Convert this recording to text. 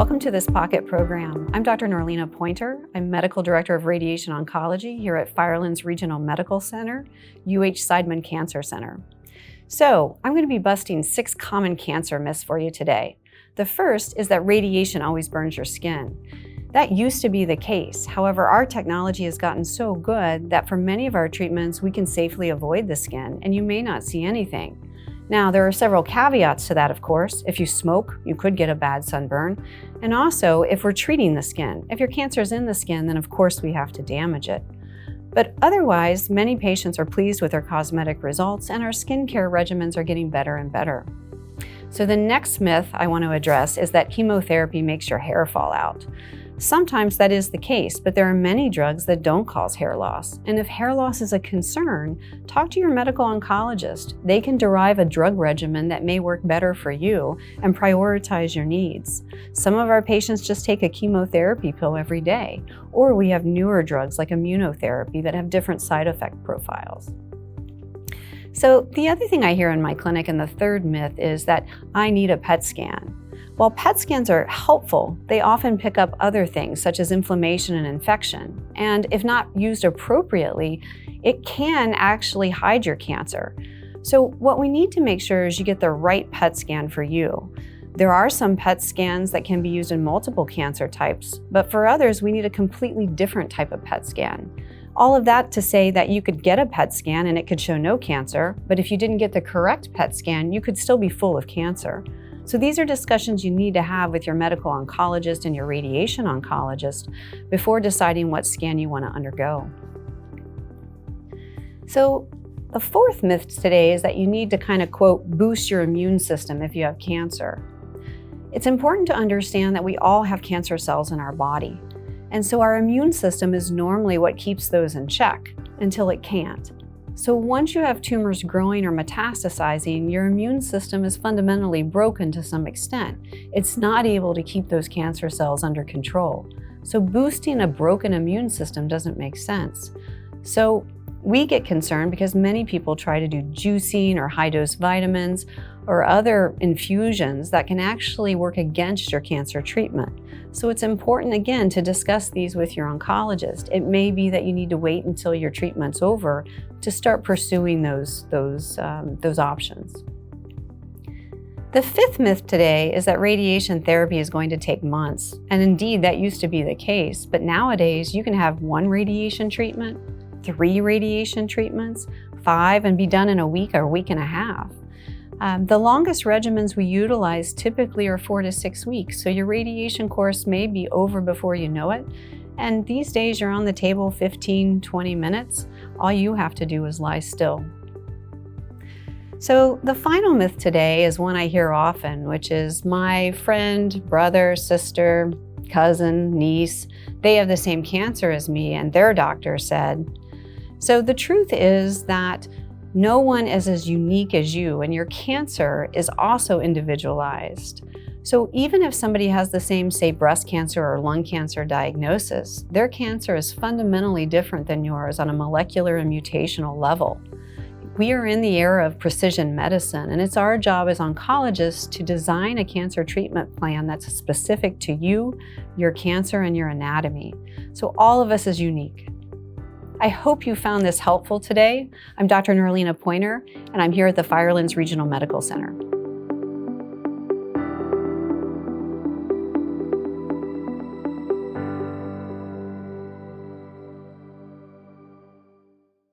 Welcome to this Pocket program. I'm Dr. Norleena Poynter. I'm Medical Director of Radiation Oncology here at Firelands Regional Medical Center, UH Seidman Cancer Center. So I'm going to be busting 6 common cancer myths for you today. The first is that radiation always burns your skin. That used to be the case. However, our technology has gotten so good that for many of our treatments, we can safely avoid the skin and you may not see anything. Now, there are several caveats to that, of course. If you smoke, you could get a bad sunburn. And also, if we're treating the skin. If your cancer is in the skin, then of course we have to damage it. But otherwise, many patients are pleased with their cosmetic results and our skincare regimens are getting better and better. So the next myth I want to address is that chemotherapy makes your hair fall out. Sometimes that is the case, but there are many drugs that don't cause hair loss. And if hair loss is a concern, talk to your medical oncologist. They can derive a drug regimen that may work better for you and prioritize your needs. Some of our patients just take a chemotherapy pill every day, or we have newer drugs like immunotherapy that have different side effect profiles. So the other thing I hear in my clinic, and the third myth, is that I need a PET scan. While PET scans are helpful, they often pick up other things such as inflammation and infection. And if not used appropriately, it can actually hide your cancer. So what we need to make sure is you get the right PET scan for you. There are some PET scans that can be used in multiple cancer types, but for others, we need a completely different type of PET scan. All of that to say that you could get a PET scan and it could show no cancer, but if you didn't get the correct PET scan, you could still be full of cancer. So these are discussions you need to have with your medical oncologist and your radiation oncologist before deciding what scan you want to undergo. So the fourth myth today is that you need to kind of, quote, boost your immune system if you have cancer. It's important to understand that we all have cancer cells in our body. And so our immune system is normally what keeps those in check until it can't. So once you have tumors growing or metastasizing, your immune system is fundamentally broken to some extent. It's not able to keep those cancer cells under control. So boosting a broken immune system doesn't make sense. So we get concerned because many people try to do juicing or high-dose vitamins or other infusions that can actually work against your cancer treatment. So it's important, again, to discuss these with your oncologist. It may be that you need to wait until your treatment's over to start pursuing those options. The fifth myth today is that radiation therapy is going to take months. And indeed, that used to be the case. But nowadays, you can have 1 radiation treatment, 3 radiation treatments, 5, and be done in a week or a week and a half. The longest regimens we utilize typically are 4 to 6 weeks, so your radiation course may be over before you know it. And these days you're on the table 15, 20 minutes. All you have to do is lie still. So the final myth today is one I hear often, which is my friend, brother, sister, cousin, niece, they have the same cancer as me and their doctor said. So the truth is that no one is as unique as you, and your cancer is also individualized. So even if somebody has the same, say, breast cancer or lung cancer diagnosis, their cancer is fundamentally different than yours on a molecular and mutational level. We are in the era of precision medicine, and it's our job as oncologists to design a cancer treatment plan that's specific to you, your cancer, and your anatomy. So all of us is unique. I hope you found this helpful today. I'm Dr. Norleena Poynter, and I'm here at the Firelands Regional Medical Center.